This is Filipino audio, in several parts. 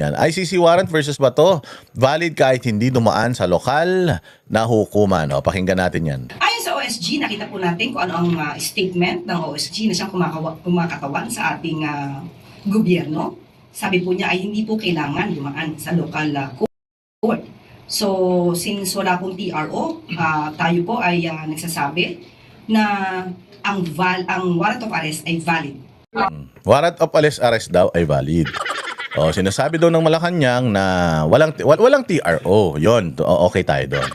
Yan, ICC warrant versus Bato, valid kahit hindi dumaan sa lokal na hukuman. O, pakinggan natin yan. Ayon sa OSG, nakita po natin kung ano ang statement ng OSG na siyang kumakatawan sa ating gobyerno. Sabi po niya ay hindi po kailangan dumaan sa local court. So, since wala pong TRO, tayo po ay nagsasabi na ang warrant of arrest ay valid. Warrant of arrest daw ay valid. O, sinasabi daw ng Malacanang na walang TRO. Yon, okay tayo doon.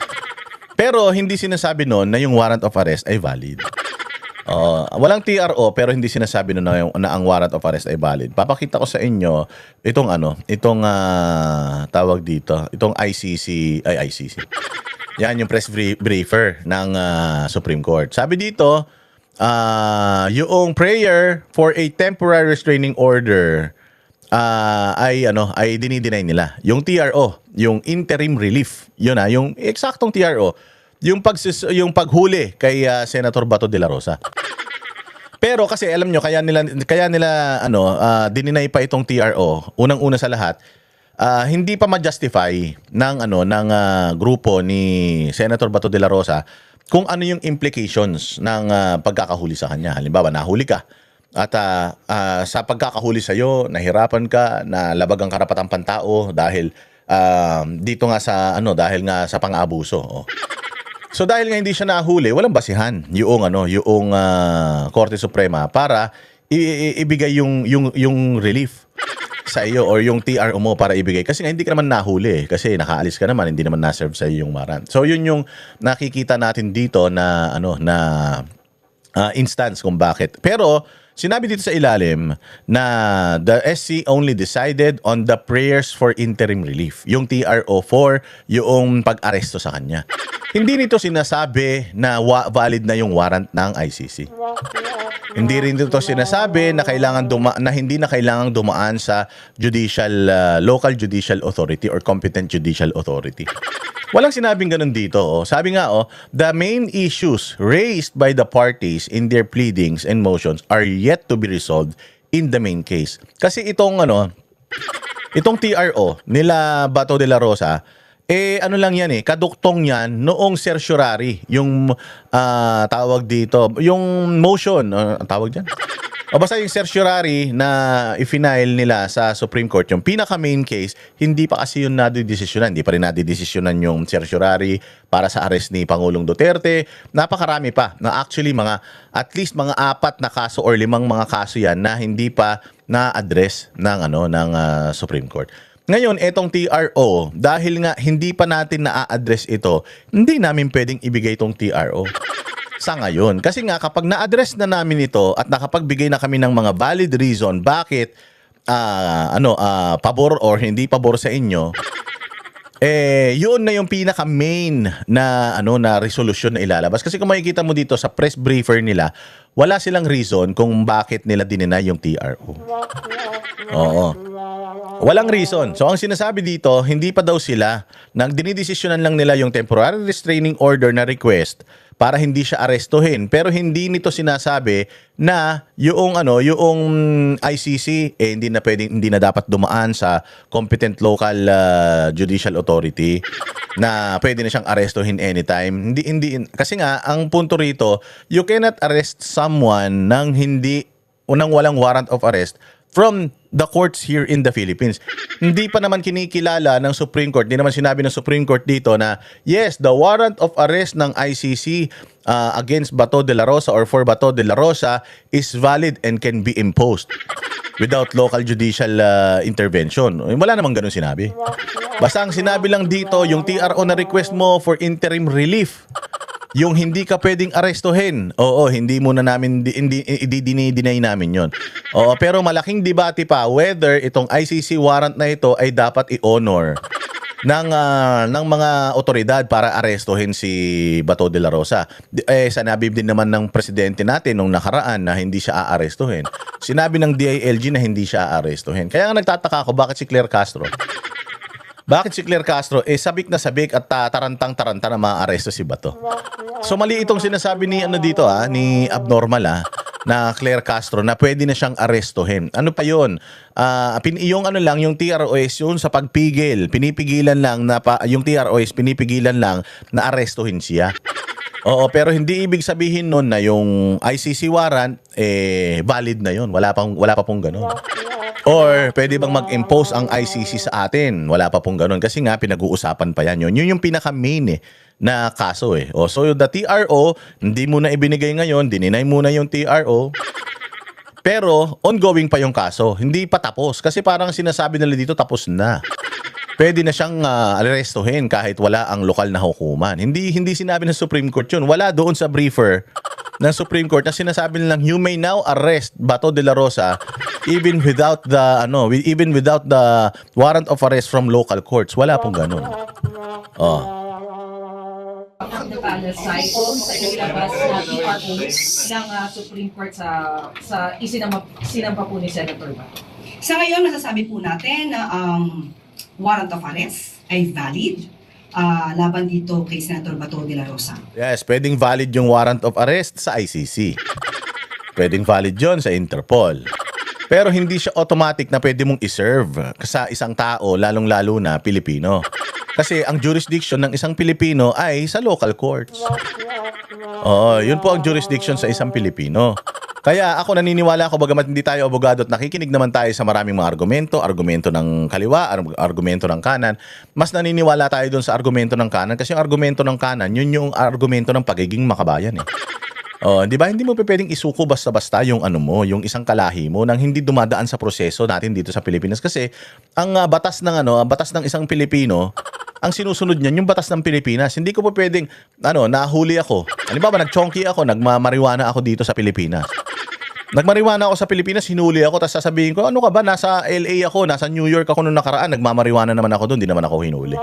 Pero hindi sinasabi noon na yung warrant of arrest ay valid. Walang TRO pero hindi sinasabi noon na ang warrant of arrest ay valid. Papakita ko sa inyo itong tawag dito, itong ICC. Yan yung press briefer ng Supreme Court. Sabi dito, yung prayer for a temporary restraining order ay dinideny nila. Yung TRO, yung interim relief, yun yung eksaktong TRO, yung paghuli kay Senator Bato de la Rosa. Pero kasi alam nyo, kaya nila dininay pa itong TRO. Unang-una sa lahat, hindi pa ma-justify ng grupo ni Senator Bato de la Rosa kung ano yung implications ng pagkakahuli sa kanya. Halimbawa, nahuli ka. At sa pagkakahuli sa'yo, nahirapan ka, nalabag ang karapatang pantao dahil dito nga dahil nga sa pang-abuso. Oh. So dahil nga hindi siya nahuli, walang basihan yung Korte Suprema para ibigay yung relief sa iyo or yung TRO mo para ibigay. Kasi nga hindi ka naman nahuli kasi nakaalis ka naman, hindi naman na-serve sa iyo yung warrant. So yun yung nakikita natin dito na instance kung bakit. Pero sinabi dito sa ilalim na the SC only decided on the prayers for interim relief. Yung TRO for yung pag-aresto sa kanya. Hindi nito sinasabi na valid na yung warrant ng ICC. Hindi rin dito sinasabi na hindi na kailangang dumaan sa local judicial authority or competent judicial authority. Walang sinabing ganun dito. Sabi nga, the main issues raised by the parties in their pleadings and motions are yet to be resolved in the main case. Kasi itong TRO nila Bato de la Rosa, lang yan kaduktong yan noong certiorari, yung tawag dito, yung motion, tawag dyan. Basta yung certiorari na i-final nila sa Supreme Court, yung pinaka-main case, hindi pa kasi yun nadidesisyonan. Hindi pa rin nadidesisyonan yung certiorari para sa arrest ni Pangulong Duterte. Napakarami pa. Actually, at least mga 4 na kaso or 5 mga kaso yan na hindi pa na-address ng Supreme Court. Ngayon, etong TRO, dahil nga hindi pa natin na-address ito, hindi namin pwedeng ibigay itong TRO sa ngayon. Kasi nga kapag na-address na namin ito at nakapagbigay na kami ng mga valid reason bakit pabor or hindi pabor sa inyo, yun na yung pinaka-main na resolution na ilalabas. Kasi kung makikita mo dito sa press briefer nila, wala silang reason kung bakit nila dinenay yung TRO. Oo. Walang reason. So ang sinasabi dito, hindi pa daw sila, dinidesisyonan lang nila yung temporary restraining order na request para hindi siya arestuhin. Pero hindi nito sinasabi na yung ICC hindi na dapat dumaan sa competent local judicial authority na pwede na siyang arestuhin anytime. Hindi kasi nga ang punto rito, you cannot arrest someone nang walang warrant of arrest from the courts here in the Philippines. Hindi pa naman kinikilala ng Supreme Court, hindi naman sinabi ng Supreme Court dito na yes, the warrant of arrest ng ICC against Bato de la Rosa or for Bato de la Rosa is valid and can be imposed without local judicial intervention. Wala namang ganun sinabi. Basta ang sinabi lang dito, yung TRO na request mo for interim relief, yung hindi ka pwedeng arestuhin. Oo, hindi muna namin i-deny namin 'yon. Oo, pero malaking debate pa whether itong ICC warrant na ito ay dapat i-honor ng mga otoridad para arestuhin si Bato de la Rosa. Sinabi din naman ng presidente natin nung nakaraan na hindi siya aarestuhin. Sinabi ng DILG na hindi siya aarestuhin. Kaya nga nagtataka ako bakit si Claire Castro sabik na sabik at tarantang-taranta na maaresto si Bato. So mali itong sinasabi ni dito ni Abnormal na Claire Castro na pwede na siyang arestuhin. Ano pa yun? Yung ano lang, yung TROS yun sa pagpigil. Pinipigilan lang na yung TROS pinipigilan lang na arestuhin siya. Oo, pero hindi ibig sabihin nun na yung ICC warrant, valid na yun. Wala pa pong ganun. Or pwede bang mag-impose ang ICC sa atin? Wala pa pong ganun. Kasi nga, pinag-uusapan pa yan. Yun yung pinaka-main na kaso so the TRO, hindi mo na ibinigay ngayon, dininay muna yung TRO. Pero ongoing pa yung kaso. Hindi pa tapos. Kasi parang sinasabi nila dito, tapos na. Pwede na siyang arestuhin kahit wala ang lokal na hukuman. Hindi sinabi ng Supreme Court yun. Wala doon sa briefer ng Supreme Court na sinasabi nilang you may now arrest Bato de la Rosa even without the warrant of arrest from local courts. Wala pong ganun. Nakalasay kung sa ilabas na PRO ng Supreme Court sa isinampa po ni Senator Bato. Sa ngayon, masasabi po natin na warrant of arrest ay valid laban dito kay Senator Bato de la Rosa. Yes, pwedeng valid yung warrant of arrest sa ICC. Pwedeng valid yon sa Interpol. Pero hindi siya automatic na pwede mong iserve sa isang tao, lalong-lalo na Pilipino. Kasi ang jurisdiction ng isang Pilipino ay sa local courts. Yun po ang jurisdiction sa isang Pilipino. Kaya ako naniniwala ako, bagamat hindi tayo abogado at nakikinig naman tayo sa maraming mga argumento ng kaliwa, argumento ng kanan, mas naniniwala tayo doon sa argumento ng kanan kasi yung argumento ng kanan, yun yung argumento ng pagiging makabayan di ba? Hindi mo pwedeng isuko basta-basta yung yung isang kalahi mo nang hindi dumadaan sa proseso natin dito sa Pilipinas kasi ang batas ng isang Pilipino, ang sinusunod niyan yung batas ng Pilipinas. Hindi ko po pwedeng nahuli ako. Halimbawa, nagchonky ako, nagmamariwana ako dito sa Pilipinas. Nagmariwana ako sa Pilipinas, hinuli ako, tapos sasabihin ko, ano ka ba, nasa LA ako, nasa New York ako nung nakaraan, nagmamariwana naman ako doon, di naman ako hinuli.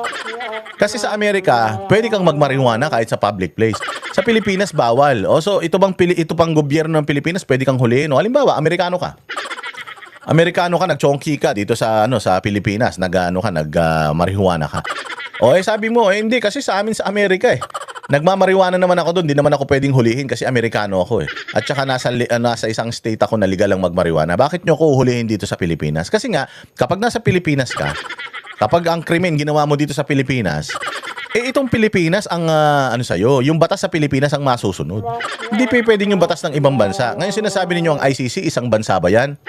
Kasi sa Amerika, pwede kang magmariwana kahit sa public place. Sa Pilipinas, bawal. So ito pang gobyerno ng Pilipinas, pwede kang huliin. Halimbawa, Amerikano ka, nagchonky ka dito sa Pilipinas, nagmarihuana ka. Sabi mo, hindi kasi sa amin sa Amerika nagmamariwana naman ako doon, di naman ako pwedeng hulihin kasi Amerikano ako At saka nasa isang state ako na legal lang magmariwana. Bakit nyo ko hulihin dito sa Pilipinas? Kasi nga, kapag nasa Pilipinas ka, kapag ang krimen ginawa mo dito sa Pilipinas, itong Pilipinas ang sa'yo, yung batas sa Pilipinas ang masusunod. Hindi pwedeng yung batas ng ibang bansa. Ngayon sinasabi ninyo ang ICC, isang bansa ba yan?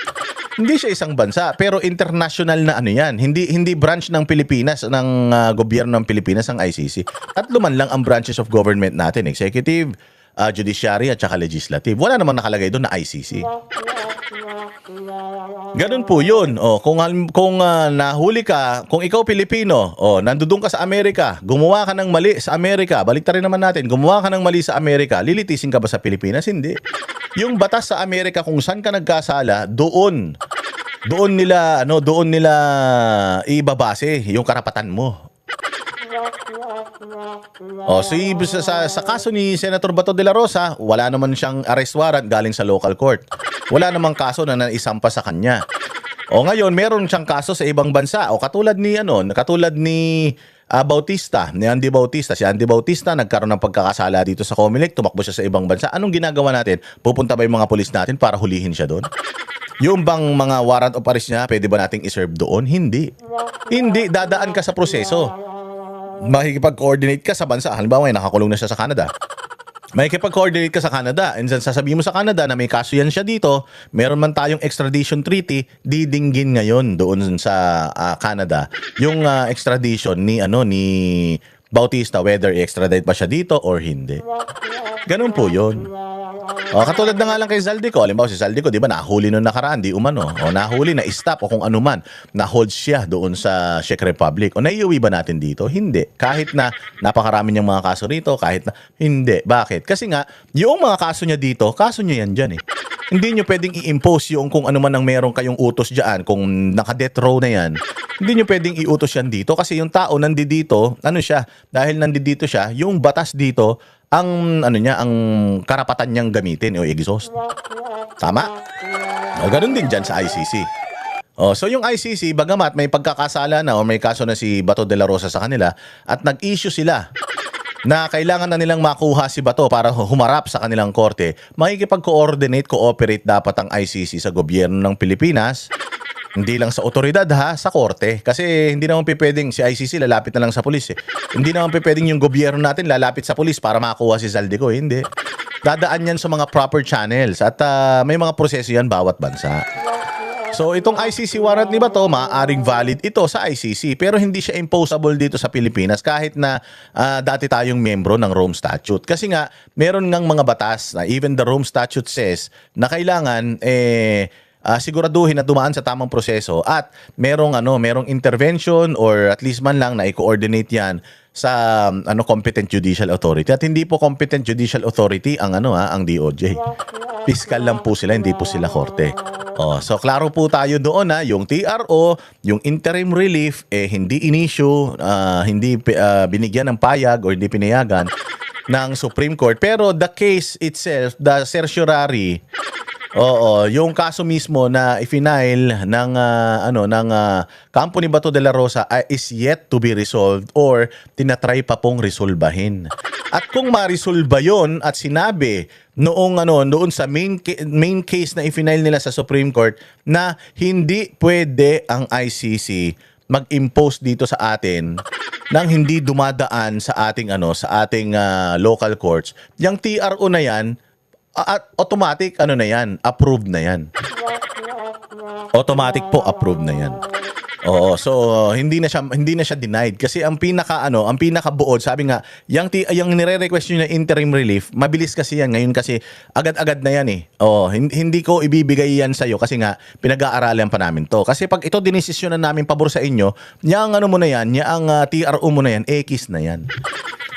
Hindi siya isang bansa, pero international na yan. Hindi branch ng Pilipinas, ng gobyerno ng Pilipinas ang ICC. Tatlo man lang ang branches of government natin, executive, judiciary at saka legislative. Wala namang nakalagay doon na ICC. Ganun po yun. Kung nahuli ka, kung ikaw Pilipino, nandoon ka sa Amerika, gumawa ka ng mali sa Amerika, baliktarin naman natin, gumawa ka ng mali sa Amerika, lilitisin ka ba sa Pilipinas? Hindi. Yung batas sa Amerika kung saan ka nagkasala, doon nila ibabase yung karapatan mo. Sa kaso ni Senator Bato de la Rosa, wala naman siyang arrest warrant galing sa local court. Wala namang kaso na naisampa sa kanya. Ngayon meron siyang kaso sa ibang bansa. Katulad ni Bautista, ni Andy Bautista. Si Andy Bautista nagkaroon ng pagkakasala dito sa Comelec, tumakbo siya sa ibang bansa. Anong ginagawa natin? Pupunta ba yung mga pulis natin para hulihin siya doon? Yung bang mga warrant of arrest niya, pwede ba nating iserve doon? Hindi. Hindi, dadaan ka sa proseso. Makikipag-coordinate ka sa bansa. Halimbawa, nakakulong na siya sa Canada. Makikipag-coordinate ka sa Canada. And then sasabihin mo sa Canada na may kaso yan siya dito, meron man tayong extradition treaty, didinggin ngayon doon sa Canada. Yung extradition ni Bautista, whether i-extradite ba siya dito or hindi. Ganun po yun. Katulad na nga lang kay Zaldico. Halimbawa si Zaldico, di ba, nahuli nung nakaraan, di umano. Nahuli, na-stop o kung ano man. Na-hold siya doon sa Czech Republic. Naiuwi ba natin dito? Hindi. Kahit na napakarami niyang mga kaso rito, kahit na hindi. Bakit? Kasi nga, yung mga kaso niya dito, kaso niya yan dyan Hindi niyo pwedeng i-impose yung kung ano man ang meron kayong utos dyan, kung naka-death row na yan. Hindi niyo pwedeng i-utos yan dito kasi yung tao nandito, dahil nandito siya, yung batas dito, ang karapatan niyang gamitin o exhaust. Tama? Ganun din dyan sa ICC. So yung ICC, bagamat may pagkakasala na o may kaso na si Bato de la Rosa sa kanila at nag-issue sila na kailangan na nilang makuha si Bato para humarap sa kanilang korte, makikipag-coordinate, cooperate dapat ang ICC sa gobyerno ng Pilipinas. Hindi lang sa otoridad ha, sa korte. Kasi hindi naman pwedeng si ICC lalapit na lang sa pulis eh. Hindi naman pwedeng yung gobyerno natin lalapit sa pulis para makuha si Zaldico. Hindi. Dadaan yan sa mga proper channels at may mga proseso yan bawat bansa. So itong ICC warrant ni Bato, maaaring valid ito sa ICC pero hindi siya imposable dito sa Pilipinas kahit na dati tayong miyembro ng Rome Statute. Kasi nga, meron ngang mga batas na even the Rome Statute says na kailangan siguraduhin na dumaan sa tamang proseso at merong intervention or at least man lang na i-coordinate yan sa competent judicial authority. At hindi po competent judicial authority ang ang DOJ. Fiscal lang po sila, hindi po sila korte. So klaro po tayo doon yung TRO, yung interim relief hindi in-issue, hindi binigyan ng payag or hindi pinayagan ng Supreme Court. Pero the case itself, the certiorari, yung kaso mismo na i-file ng kampo ni Bato de la Rosa is yet to be resolved or tinatry pa pong resolbahin. At kung ma-resolba yun at sinabi doon sa main case na i-file nila sa Supreme Court na hindi pwede ang ICC mag-impose dito sa atin nang hindi dumadaan sa ating local courts, yung TRO na yan automatic na yan, approved na yan. Automatic po approved na yan. So hindi na siya denied kasi ang pinakabuod, sabi nga, yung nire-request niyo na interim relief, mabilis kasi yan ngayon kasi agad-agad na yan eh. Hindi ko ibibigay yan sa iyo kasi nga pinag-aaralan pa namin to. Kasi pag ito dinesisyonan namin pabor sa inyo, yang mo na yan, yang TRO mo na yan, X na yan.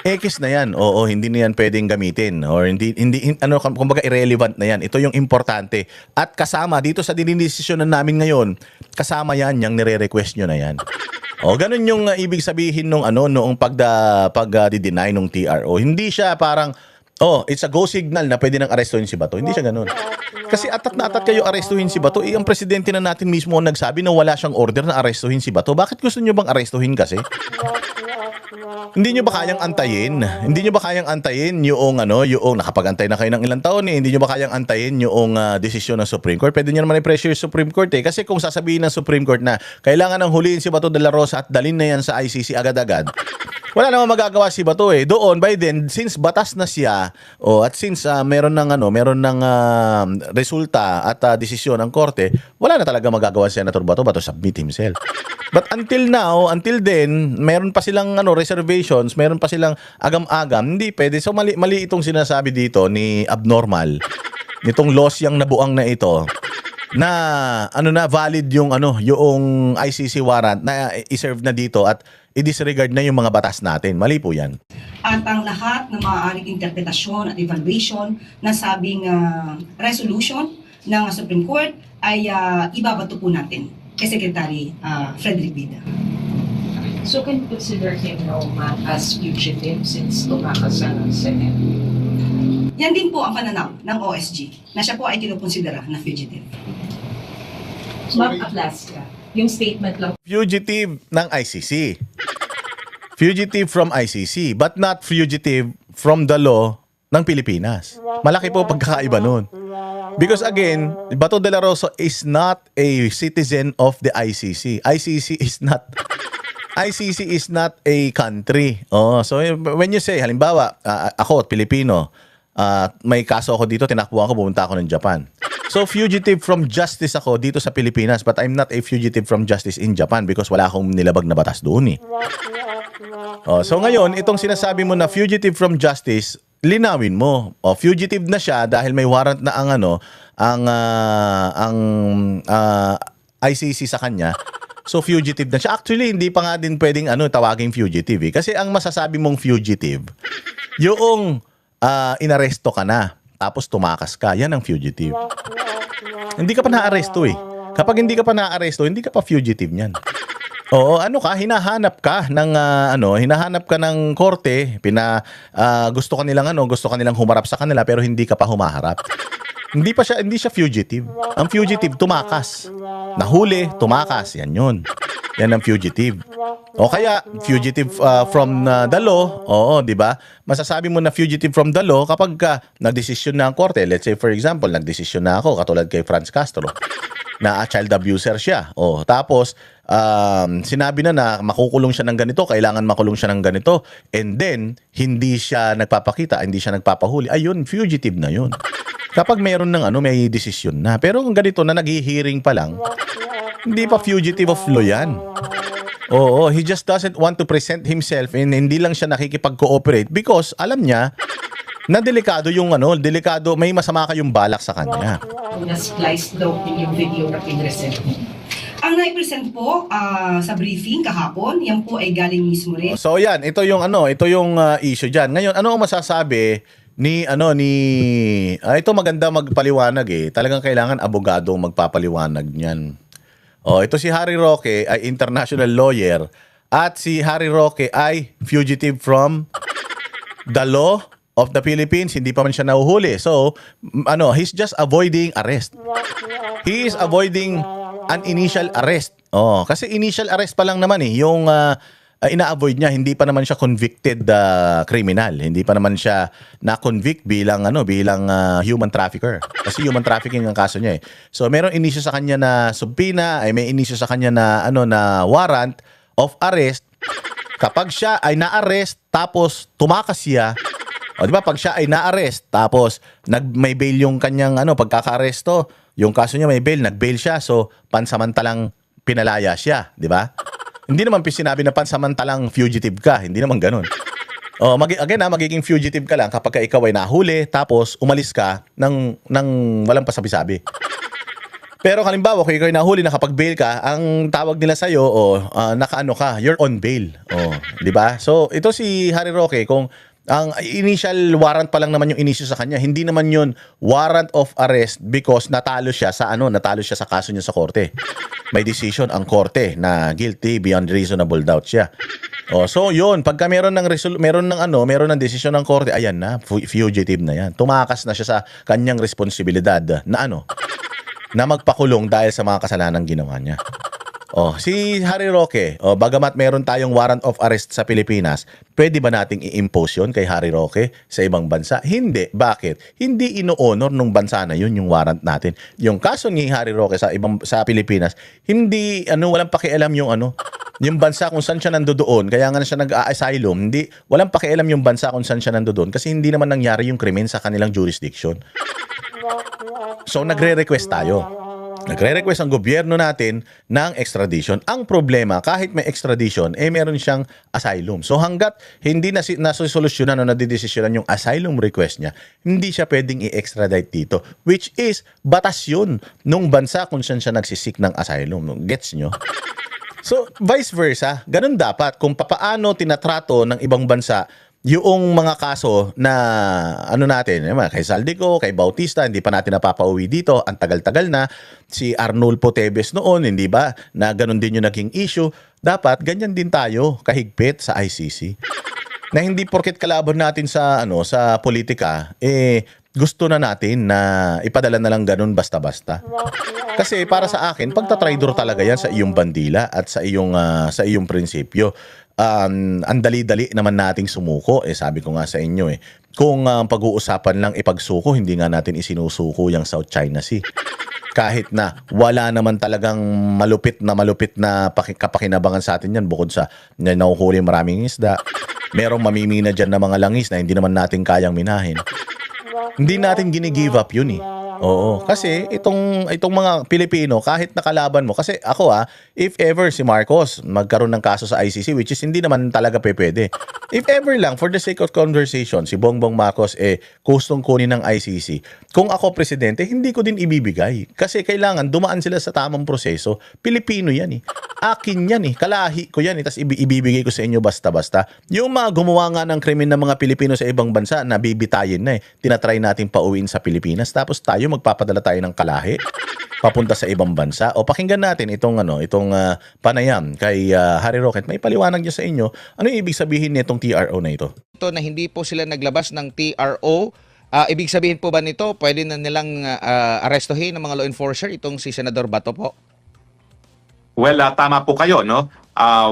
X na yan. Hindi na yan pwedeng gamitin or hindi kumbaga irrelevant na yan. Ito yung importante. At kasama dito sa dinidesisyonan namin ngayon, kasama yan yung nire-request nyo na yan. Ganun yung ibig sabihin noong pag-deny nung TRO. Hindi siya parang it's a go signal na pwede nang arestuhin si Bato. Hindi siya ganun. Kasi atat na atat kayo arestuhin si Bato. Ang presidente na natin mismo ang nagsabi na wala siyang order na arestuhin si Bato. Bakit gusto niyo bang arestuhin kasi? Hindi nyo ba kayang antayin? Hindi nyo ba kayang antayin yung nakapag-antay na kayo ng ilang taon Hindi nyo ba kayang antayin yung desisyon ng Supreme Court? Pwede nyo naman i-pressure yung Supreme Court Kasi kung sasabihin ng Supreme Court na kailangan ng huliin si Bato de la Rosa at dalhin na yan sa ICC agad-agad, wala namang magagawa si Bato Doon, by then, since batas na siya, at since meron ng resulta at desisyon ng korte, wala na talaga magagawa si Senator Bato submit himself. But until now, until then, meron pa silang reservations, meron pa silang agam-agam, hindi pwede. So mali itong sinasabi dito ni Abnormal, nitong loss yang nabuang na ito, na valid yung ICC warrant na i-serve na dito at i-disregard na yung mga batas natin. Mali po yan. At ang lahat ng maaaring interpretasyon at evaluation na sabing resolution ng Supreme Court ay ibabato po natin kay Secretary Frederick Bida. So can you consider him as fugitive since tumakas sa Senate? Yan din po ang pananaw ng OSG na siya po ay kinukonsidera na fugitive. Ma'am Atlaska, yung statement lang. Fugitive ng ICC. Fugitive from ICC, but not fugitive from the law ng Pilipinas. Malaki po pagkakaiba nun. Because again, Bato de la Rosa is not a citizen of the ICC. ICC is not a country. So when you say, halimbawa, ako, Pilipino, may kaso ako dito, tinakbuhan ko, pumunta ako ng Japan. So fugitive from justice ako dito sa Pilipinas, but I'm not a fugitive from justice in Japan because wala akong nilabag na batas doon So ngayon, itong sinasabi mo na fugitive from justice, linawin mo. Fugitive na siya dahil may warrant na ang ICC sa kanya. So fugitive na siya. Actually, hindi pa nga din pwedeng tawaging fugitive Kasi ang masasabi mong fugitive, yung inaresto ka na, tapos tumakas ka, yan ang fugitive. Hindi ka pa na-aresto Kapag hindi ka pa na-aresto, hindi ka pa fugitive niyan. Hinahanap ka ng korte, gusto kanilang humarap sa kanila pero hindi ka pa humaharap. Hindi siya fugitive. Ang fugitive tumakas. Nahuli, tumakas, yan 'yun. Yan ang fugitive. O kaya, fugitive from the law, oo, di ba? Masasabi mo na fugitive from the law kapag nagdesisyon na ang korte. Let's say, for example, nagdesisyon na ako, katulad kay Franz Castro, na child abuser siya. O, tapos, sinabi na makukulong siya ng ganito, kailangan makulong siya ng ganito, and then, hindi siya nagpapakita, hindi siya nagpapahuli. Ayun, fugitive na yun. Kapag mayroon ng may desisyon na. Pero kung ganito na naghi-hearing pa lang, hindi pa fugitive of law yan. Oo, he just doesn't want to present himself and hindi lang siya nakikipag-cooperate because alam niya na delikado yung delikado, may masama kayong balak sa kanya. Na-splice daw yung video na pinresent mo. Ang nai-present po sa briefing kahapon, yan po ay galing mismo rin. So yan, ito yung issue diyan. Ngayon, ano ang masasabi ito maganda magpaliwanag Talagang kailangan abogado magpapaliwanag niyan. Ito si Harry Roque ay international lawyer at si Harry Roque ay fugitive from the law of the Philippines. Hindi pa man siya nahuhuli. So, he's just avoiding arrest. He is avoiding an initial arrest. Kasi initial arrest pa lang naman yung ina-avoid niya, hindi pa naman siya convicted criminal. Hindi pa naman siya na-convict bilang human trafficker. Kasi human trafficking ang kaso niya So meron inisyu sa kanya na subpoena, may inisyu sa kanya na na warrant of arrest. Kapag siya ay na-arrest tapos tumakas siya, di ba? Pag siya ay na-arrest tapos may bail yung kanyang pagkaka-aresto, yung kaso niya may bail, nag-bail siya, so pansamantalang pinalaya siya, di ba? Hindi naman sinabi na pansamantalang fugitive ka. Hindi naman ganun. Magiging fugitive ka lang kapag ikaw ay nahuli tapos umalis ka ng walang pasabi-sabi. Pero halimbawa, kung ikaw ay nahuli, nakapag-bail ka, ang tawag nila sa'yo, you're on bail. Di ba? So, ito si Harry Roque, kung ang initial warrant pa lang naman yung inisyu sa kanya, hindi naman yun warrant of arrest because natalo siya sa kaso niya sa korte. May decision ang korte na guilty beyond reasonable doubt siya. So yun, pagka meron ng desisyon ng korte, ayan na, fugitive na yan. Tumakas na siya sa kanyang responsibilidad na magpakulong dahil sa mga kasalanang ginawa niya. Si Harry Roque, bagamat meron tayong warrant of arrest sa Pilipinas, pwede ba nating i-impose yun kay Harry Roque sa ibang bansa? Hindi. Bakit? Hindi ino-honor nung bansa na yun yung warrant natin. Yung kaso ni Harry Roque sa Pilipinas, hindi walang pakialam yung bansa kung saan siya nandoon. Kaya nga siya nag-asylum, walang pakialam yung bansa kung saan siya nandoon kasi hindi naman nangyari yung krimen sa kanilang jurisdiction. So nagre-request tayo. Nagre-request ang gobyerno natin ng extradition. Ang problema, kahit may extradition, meron siyang asylum. So hanggat hindi nasusolusyonan o nadidesisyonan yung asylum request niya, hindi siya pwedeng i-extradite dito. Which is, batas yun nung bansa kung saan siya nagsisik ng asylum. Gets nyo? So, vice versa, ganun dapat. Kung papaano tinatrato ng ibang bansa yung mga kaso na natin, kay Saldico, kay Bautista, hindi pa natin napapauwi dito, ang tagal-tagal na. Si Arnulfo Teves noon, hindi ba, na ganun din yung naging issue. Dapat ganyan din tayo kahigpit sa ICC. Na hindi porket kalaban natin sa politika, gusto na natin na ipadala na lang ganun basta-basta. Kasi para sa akin, pagtatraidor talaga yan sa iyong bandila at sa iyong prinsipyo. Ang dali-dali naman nating sumuko. Sabi ko nga sa inyo kung pag-uusapan lang ipagsuko, hindi nga natin isinusuko yung South China Sea. Kahit na wala naman talagang malupit na kapakinabangan sa atin yan bukod sa nahuhuli maraming isda. Merong mamimina dyan na mga langis na hindi naman natin kayang minahin. Hindi natin gini-give up yun Oo, kasi itong mga Pilipino, kahit nakalaban mo, kasi ako if ever si Marcos magkaroon ng kaso sa ICC, which is hindi naman talaga pwede. If ever lang, for the sake of conversation, si Bongbong Marcos gustong kunin ng ICC. Kung ako presidente, hindi ko din ibibigay. Kasi kailangan dumaan sila sa tamang proseso. Pilipino yan Akin yan Kalahi ko yan Tapos ibibigay ko sa inyo basta-basta. Yung mga gumawa nga ng krimen ng mga Pilipino sa ibang bansa, nabibitayin na Tinatry natin pauwiin sa Pilipinas. Tapos tayo magpapadala tayo ng kalahi papunta sa ibang bansa. O pakinggan natin itong panayam kay Harry Roque. May paliwanag niya sa inyo. Ano yung ibig sabihin nitong TRO na ito? Ito na hindi po sila naglabas ng TRO. Ibig sabihin po ba nito, pwede na nilang arestuhin ng mga law enforcer itong si Senador Bato po? Well, tama po kayo, no?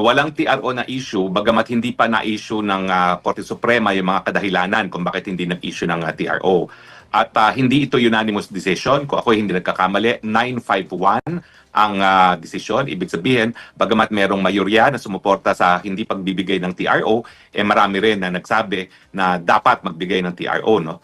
Walang TRO na issue, bagamat hindi pa na-issue ng Korte Suprema yung mga kadahilanan kung bakit hindi nag-issue ng TRO. At hindi ito unanimous decision. Kung ako hindi nagkakamali, 951 ang desisyon. Ibig sabihin, bagamat merong mayorya na sumuporta sa hindi pagbibigay ng TRO, marami rin na nagsabi na dapat magbigay ng TRO, no?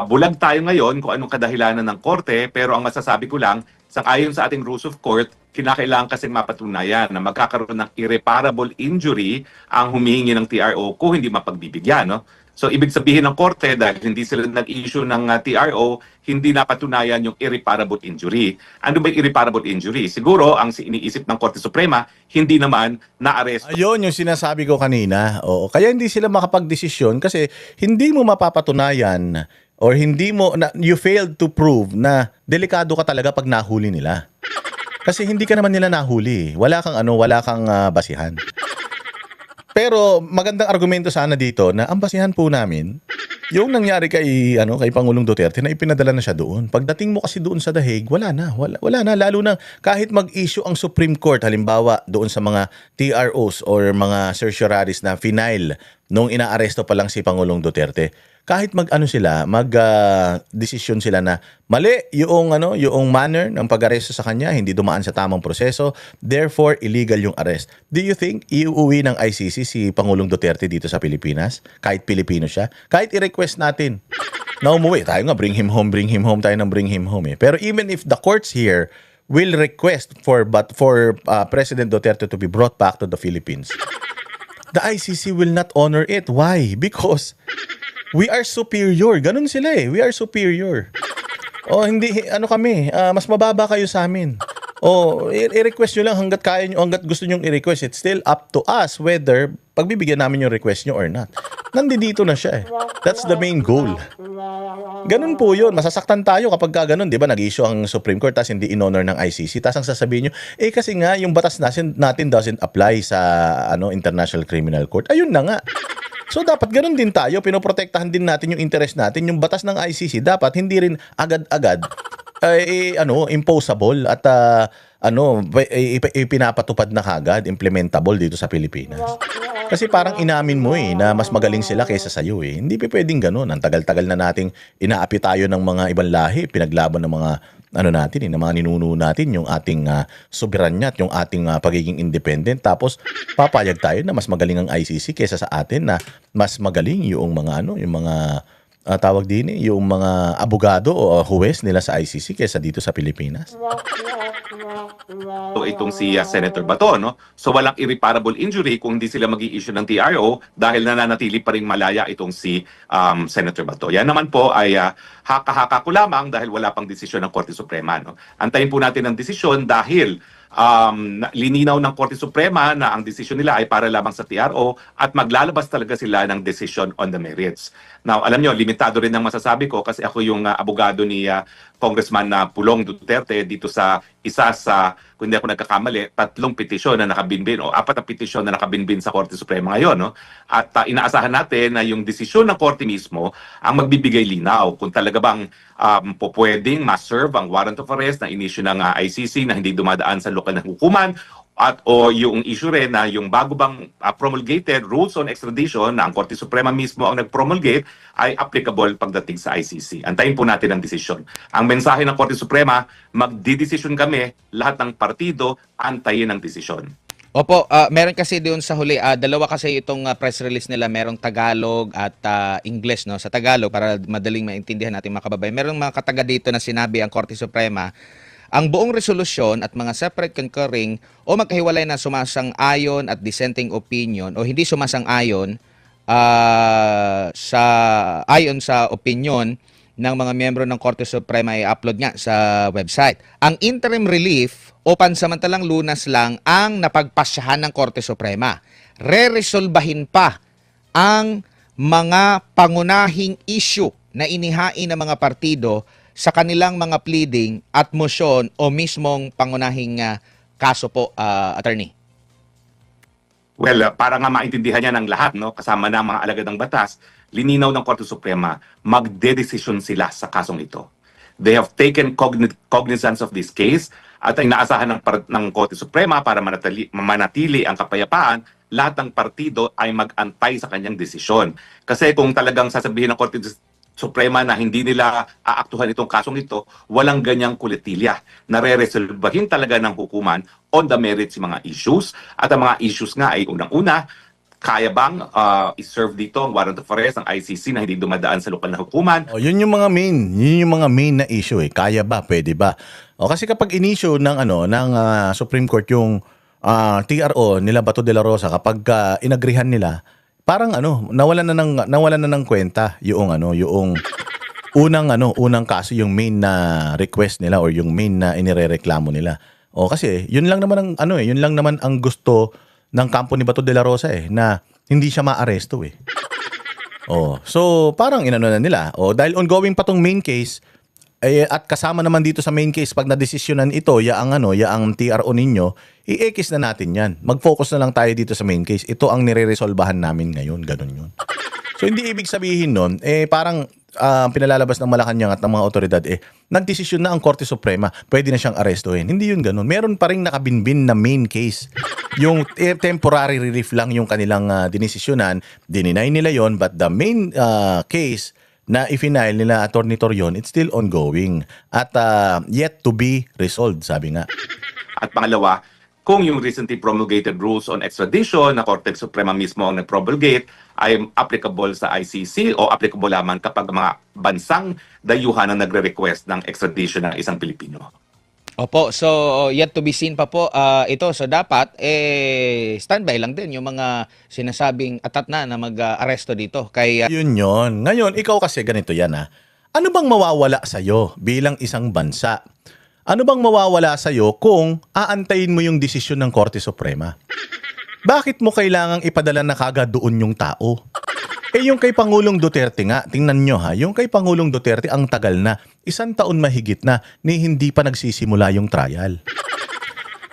Bulag tayo ngayon kung anong kadahilanan ng korte, pero ang masasabi ko lang, ayon sa ating rules of court, kinakailangan kasing mapatunayan na magkakaroon ng irreparable injury ang humihingi ng TRO kung hindi mapagbibigyan, no? So ibig sabihin ng korte, dahil hindi sila nag-issue ng TRO, hindi napatunayan yung irreparable injury. Ano ba yung irreparable injury? Siguro ang iniisip ng Korte Suprema, hindi naman na-arrest. Ayun yung sinasabi ko kanina. Oo, kaya hindi sila makapagdesisyon kasi hindi mo mapapatunayan or you failed to prove na delikado ka talaga pag nahuli nila. Kasi hindi ka naman nila nahuli. Wala kang basihan. Pero magandang argumento sana dito na ang basihan po namin yung nangyari kay Pangulong Duterte na ipinadala na siya doon. Pagdating mo kasi doon sa The Hague, wala na lalo na kahit mag-issue ang Supreme Court halimbawa doon sa mga TROs or mga certioraries na final nung inaaresto pa lang si Pangulong Duterte. Kahit mag-desisyon sila na mali yung manner ng pag-aresto sa kanya, hindi dumaan sa tamang proseso, therefore illegal yung arrest. Do you think iuwi ng ICC si Pangulong Duterte dito sa Pilipinas? Kahit Pilipino siya? Kahit i-request natin na umuwi, tayo nga bring him home tayo ng bring him home. Pero even if the courts here will request for President Duterte to be brought back to the Philippines, the ICC will not honor it. Why? Because we are superior. Ganun sila eh. We are superior. Mas mababa kayo sa amin. I-request nyo lang hanggat kaya nyo, hanggat gusto nyo i-request. It's still up to us whether pagbibigyan namin yung request nyo or not. Nandito na siya eh. That's the main goal. Ganun po yun. Masasaktan tayo kapag ganun. Di ba nag-issue ang Supreme Court tapos hindi in-honor ng ICC. Tapos ang sasabihin nyo, kasi nga yung batas natin doesn't apply sa International Criminal Court. Ayun na nga. So dapat ganun din tayo, pinoprotektahan din natin yung interest natin. Yung batas ng ICC dapat hindi rin agad-agad imposable at ipinapatupad na kagad, implementable dito sa Pilipinas. Kasi parang inamin mo na mas magaling sila kaysa sa iyo eh. Hindi pwedeng ganun. Ang tagal-tagal na nating inaapi tayo ng mga ibang lahi, pinaglaban ng mga ng mga ninuno natin, yung ating soberanya at yung ating pagiging independent. Tapos papayag tayo na mas magaling ang ICC kaysa sa atin na mas magaling yung mga yung mga abogado o huwes nila sa ICC kaysa dito sa Pilipinas. So itong si Senator Bato, no? So walang irreparable injury kung hindi sila mag-i-issue ng TRO dahil nananatili pa ring malaya itong si Senator Bato. Yan naman po ay haka-haka ko lamang dahil wala pang desisyon ng Korte Suprema, no? Antayin po natin ang desisyon dahil lininaw ng Korte Suprema na ang desisyon nila ay para lamang sa TRO at maglalabas talaga sila ng decision on the merits. Now, alam nyo, limitado rin ang masasabi ko kasi ako yung abogado ni Congressman Pulong Duterte dito sa isa sa, kung hindi ako nagkakamali, 3 petisyon na nakabinbin o 4 na petisyon na nakabinbin sa Korte Suprema ngayon. No? At inaasahan natin na yung desisyon ng Korte mismo ang magbibigay linaw kung talaga bang pwedeng ma-serve ang warrant of arrest na inisyu ng ICC na hindi dumadaan sa lokal na hukuman o yung issue rin na yung bago bang promulgated rules on extradition na ang Korte Suprema mismo ang nag-promulgate ay applicable pagdating sa ICC. Antayin po natin ang desisyon. Ang mensahe ng Korte Suprema, magdidesisyon kami, lahat ng partido, antayin ang desisyon. Opo, meron kasi doon sa huli, dalawa kasi itong press release nila, merong Tagalog at English, no? Sa Tagalog, para madaling maintindihan natin mga kababayan. Merong mga kataga dito na sinabi ang Korte Suprema, ang buong resolusyon at mga separate concurring o magkahiwalay na sumasang-ayon at dissenting opinion o hindi sumasang-ayon ayon sa opinion ng mga miyembro ng Korte Suprema ay upload nga sa website. Ang interim relief o pansamantalang lunas lang ang napagpasyahan ng Korte Suprema. Re-resolbahin pa ang mga pangunahing issue na inihain ng mga partido sa kanilang mga pleading at motion o mismong pangunahing kaso po, attorney. Well, para nga maintindihan niya ng lahat, no, kasama na mga alagad ng batas, lininaw ng Korte Suprema, magdedesisyon sila sa kasong ito. They have taken cognizance of this case at ay inaasahan ng Korte Suprema para manatili ang kapayapaan, lahat ng partido ay mag-antay sa kanyang desisyon. Kasi kung talagang sasabihin ng Korte Suprema na hindi nila aaktuhan itong kasong ito, walang ganyang kulitilya. Nare-resolbahin talaga ng hukuman on the merits yung mga issues. At ang mga issues nga ay unang-una, kaya bang i-serve dito ang warrant of arrest ng ICC na hindi dumadaan sa lokal na hukuman? Yun yung mga main na issue eh. Kaya ba, pwede ba? Kasi kapag in-issue ng Supreme Court yung TRO nila Bato de la Rosa, kapag inagrihan nila, parang nawalan na ng kwenta yung unang kaso, yung main na request nila or yung main na inirereklamo nila. Kasi yun lang naman ang gusto ng kampo ni Bato de la Rosa na hindi siya maaresto eh. So parang inano na nila. Dahil ongoing pa tong main case at kasama naman dito sa main case pag nadesisyonan ito, yaang TRO ninyo, i-ekis na natin 'yan. Mag-focus na lang tayo dito sa main case. Ito ang nire-resolbahan namin ngayon, ganun 'yun. So hindi ibig sabihin nun parang pinalalabas ng Malacanang at ng mga otoridad nagdesisyon na ang Korte Suprema, pwede na siyang arestuhin. Hindi yun ganun. Meron pa ring nakabinbin na main case. Yung temporary relief lang yung kanilang dinesisyonan, dininay nila yon, but the main case na i-file nila Attorney Torion, it's still ongoing at yet to be resolved, sabi nga. At pangalawa, kung yung recently promulgated rules on extradition na Korte Suprema mismo ang nag-promulgate ay applicable sa ICC o applicable lamang kapag mga bansang dayuhan ang nagre-request ng extradition ng isang Pilipino. Opo, so yet to be seen pa po ito. So dapat standby lang din yung mga sinasabing atat na mag-aresto dito kay Yun. Ngayon, ikaw kasi ganito yan Ano bang mawawala sa'yo bilang isang bansa? Ano bang mawawala sa'yo kung aantayin mo yung desisyon ng Korte Suprema? Bakit mo kailangang ipadala na kagad doon yung tao? Yung kay Pangulong Duterte nga, tingnan nyo yung kay Pangulong Duterte ang tagal na, 1 taon mahigit na, ni hindi pa nagsisimula yung trial.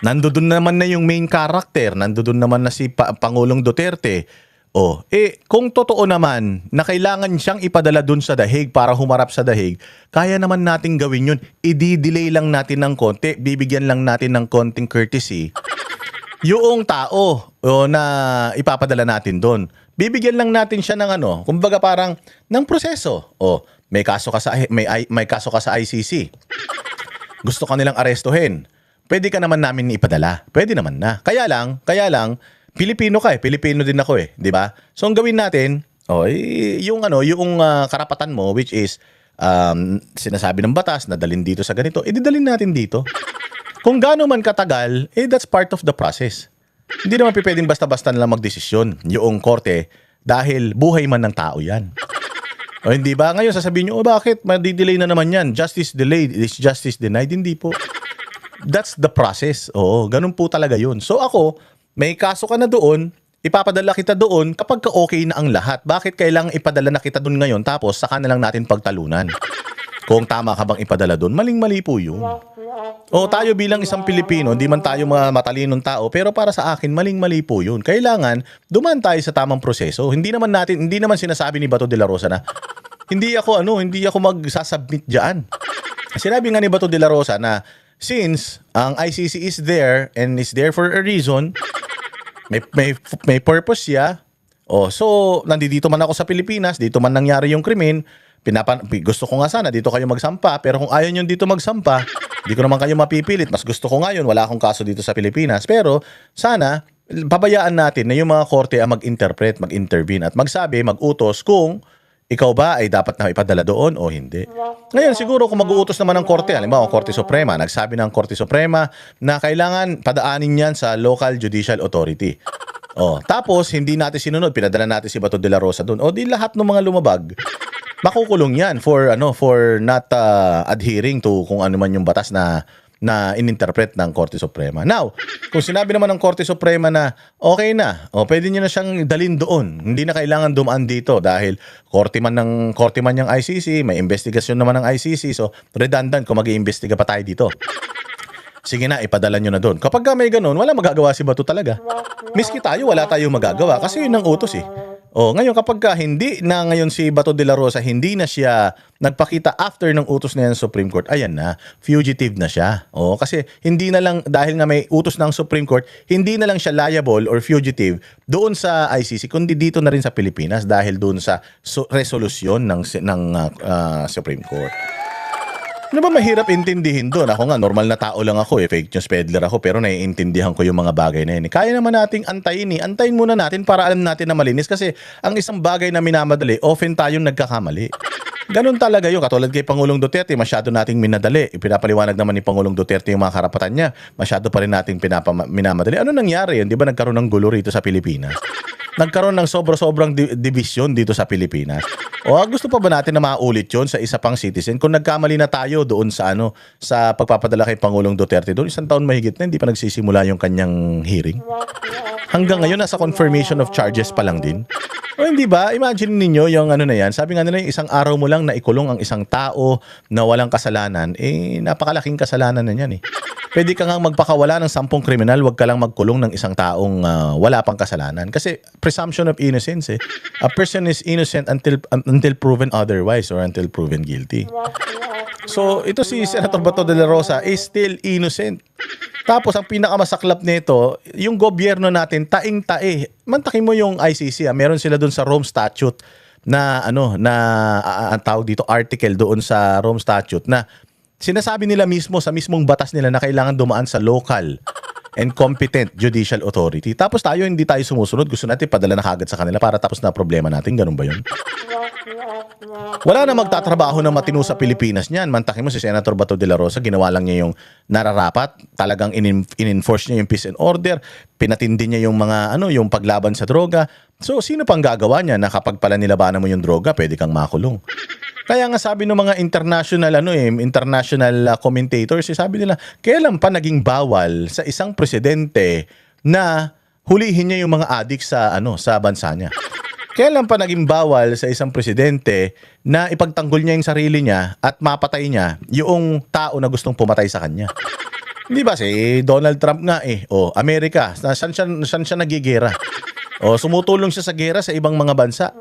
Nandoon naman na yung main character, nandoon naman na si Pangulong Duterte. Kung totoo naman na kailangan siyang ipadala dun sa dahig para humarap sa dahig, kaya naman nating gawin yun. I-delay lang natin ng konti, bibigyan lang natin ng konting courtesy yung tao na ipapadala natin doon. Bibigyan lang natin siya ng kumbaga parang ng proseso. May kaso ka sa ICC. Gusto ka nilang arestuhin. Pwede ka naman namin ipadala. Pwede naman na. Kaya lang Pilipino ka Pilipino din ako 'di ba? So ang gawin natin, yung karapatan mo, which is sinasabi ng batas na dalhin dito sa ganito, ididalhin natin dito. Kung gaano man katagal, that's part of the process. Hindi naman pwedeng basta-basta na lang magdesisyon yung korte dahil buhay man ng tao yan. Hindi ba? Ngayon sasabihin nyo, bakit? Madidelay na naman yan. Justice delayed is justice denied. Hindi po. That's the process. Ganun po talaga yun. So ako, may kaso ka na doon, ipapadala kita doon kapag okay na ang lahat. Bakit kailangang ipadala na kita doon ngayon tapos saka na lang natin pagtalunan? Kung tama ka bang ipadala doon, maling-mali po yun. Tayo bilang isang Pilipino, hindi man tayo mga matalinong tao, pero para sa akin, maling-mali po yun. Kailangan, dumaan tayo sa tamang proseso. Hindi naman sinasabi ni Bato de la Rosa na, hindi ako magsasubmit dyan. Sinabi nga ni Bato de la Rosa na, since ang ICC is there and is there for a reason, may purpose siya, so, nandito man ako sa Pilipinas, dito man nangyari yung krimen, gusto ko nga sana dito kayo magsampa, pero kung ayaw nyo dito magsampa, di ko naman kayo mapipilit. Mas gusto ko ngayon, wala akong kaso dito sa Pilipinas. Pero sana, pabayaan natin na yung mga korte ang mag-interpret, mag-intervene at magsabi, mag-utos kung ikaw ba ay dapat na ipadala doon o hindi. Ngayon, siguro kung mag-uutos naman ng korte, halimbawa ang Korte Suprema, nagsabi ng Korte Suprema na kailangan padaanin yan sa local judicial authority. Tapos, hindi natin sinunod, pinadala natin si Bato de la Rosa doon. Di lahat ng mga lumabag, makukulong yan for not adhering to kung ano man yung batas na ininterpret ng Korte Suprema. Now, kung sinabi naman ng Korte Suprema na okay na, pwede niyo na siyang dalhin doon. Hindi na kailangan dumaan dito dahil korte man yung ICC, may investigasyon naman ng ICC, so redundant kung mag-iimbestiga pa tayo dito. Sige na, ipadala nyo na doon. Kapag may ganun, wala magagawa si Bato talaga. Miski tayo, wala tayong magagawa kasi yun ang utos Ngayon kapag hindi na ngayon si Bato de la Rosa, hindi na siya nagpakita after ng utos na yan ng Supreme Court, ayan na, fugitive na siya. Kasi hindi na lang, dahil nga may utos ng Supreme Court, hindi na lang siya liable or fugitive doon sa ICC, kundi dito na rin sa Pilipinas dahil doon sa resolusyon ng Supreme Court. Ano ba mahirap intindihin doon? Ako nga, normal na tao lang ako, fake news peddler ako, pero naiintindihan ko yung mga bagay na yun. Kaya naman nating antayin Antayin muna natin para alam natin na malinis kasi ang isang bagay na minamadali, often tayong nagkakamali. Ganun talaga yun. Katulad kay Pangulong Duterte, masyado nating minadali. Ipinapaliwanag naman ni Pangulong Duterte yung mga karapatan niya. Masyado pa rin nating minamadali. Ano nangyari yun? Di ba nagkaroon ng gulo rito sa Pilipinas? Nagkaroon ng sobrang division dito sa Pilipinas. Gusto pa ba natin na maulit yon sa isa pang citizen? Kung nagkamali na tayo doon sa sa pagpapadala kay Pangulong Duterte, doon isang taon mahigit na hindi pa nagsisimula yung kanyang hearing. Hanggang ngayon nasa confirmation of charges pa lang din. Hindi ba? Imagine ninyo yung na yan. Sabi nga nila yung isang araw mo lang na ikulong ang isang tao na walang kasalanan, napakalaking kasalanan na yan Pwede ka nga magpakawala ng 10 kriminal, wag ka lang magkulong ng isang taong wala pang kasalanan. Kasi presumption of innocence A person is innocent until proven otherwise or until proven guilty. So, ito si Senator Bato de la Rosa is still innocent. Tapos, ang pinakamasaklap nito, yung gobyerno natin, taing-tae. Mantakin mo yung ICC, meron sila doon sa Rome Statute na, ang tawag dito, article doon sa Rome Statute na sinasabi nila mismo sa mismong batas nila na kailangan dumaan sa local and competent judicial authority. Tapos hindi tayo sumusunod. Gusto natin padala na kagad sa kanila para tapos na problema natin. Ganun ba yun? Wala na magtatrabaho ng matino sa Pilipinas niyan. Mantakin mo si Senator Bato de la Rosa, ginawa lang niya yung nararapat. Talagang in-enforce niya yung peace and order. Pinatindi niya yung mga yung paglaban sa droga. So, sino pang gagawa niya na kapag pala nilabanan mo yung droga, pwede kang makulong? Kaya nga sabi ng mga international commentators, sabi nila, kailan pa naging bawal sa isang presidente na hulihin niya yung mga adik sa bansa niya? Kailan pa naging bawal sa isang presidente na ipagtanggol niya yung sarili niya at mapatay niya yung tao na gustong pumatay sa kanya? Hindi ba si Donald Trump nga Amerika, saan siya nagigera? Sumutulong siya sa gera sa ibang mga bansa.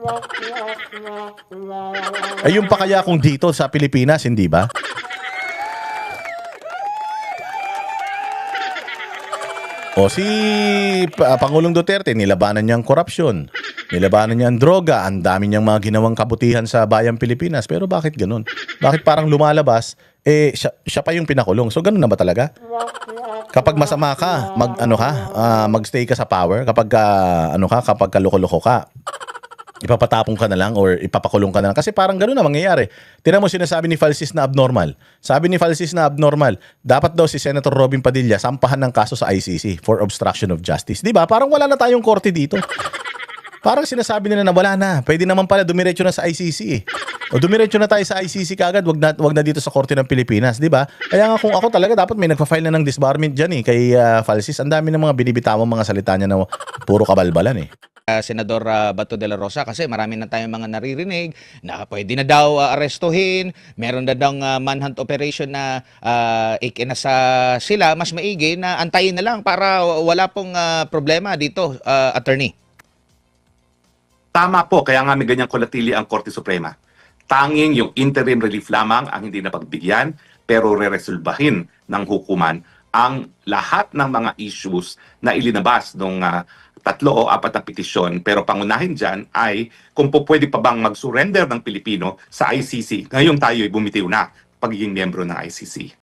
Ayun pa kaya kung dito sa Pilipinas, hindi ba? Si Pangulong Duterte, nilabanan niya ang korupsyon. Nilabanan niya ang droga. Ang dami niyang mga ginawang kabutihan sa bayang Pilipinas. Pero bakit ganun? Bakit parang lumalabas, siya pa yung pinakulong? So ganun na ba talaga? Kapag masama ka, magstay ka sa power, kapag loko-loko ka, ipapatapong ka na lang or ipapakulong ka na lang. Kasi parang gano'n na mangyayari. Tingnan mo sinasabi ni Falsis na abnormal. Sabi ni Falsis na abnormal, dapat daw si Senator Robin Padilla sampahan ng kaso sa ICC for obstruction of justice. Di ba? Parang wala na tayong korte dito. Parang sinasabi nila na wala na. Pwede naman pala dumiretso na sa ICC O dumiretso na tayo sa ICC kagad, wag na dito sa Korte ng Pilipinas, di ba? Kaya nga kung ako talaga, dapat may nagpa-file na ng disbarment dyan kay Falsis. Ang dami ng mga binibitawang mga salita niya na puro kabalbalan Senador Bato de la Rosa, kasi marami na tayong mga naririnig na pwede na daw arestuhin, meron na daw manhunt operation na ikinasa sila, mas maigi na antayin na lang para wala pong problema dito, attorney. Tama po, kaya nga may ganyang kulatili ang Korte Suprema. Tanging yung interim relief lamang ang hindi napagbigyan, pero re-resolbahin ng hukuman ang lahat ng mga issues na ilinabas ng 3 o 4 na petisyon, pero pangunahin dyan ay kung po pwede pa bang mag-surrender ng Pilipino sa ICC. Ngayon tayo ay bumitiw na pagiging miyembro ng ICC.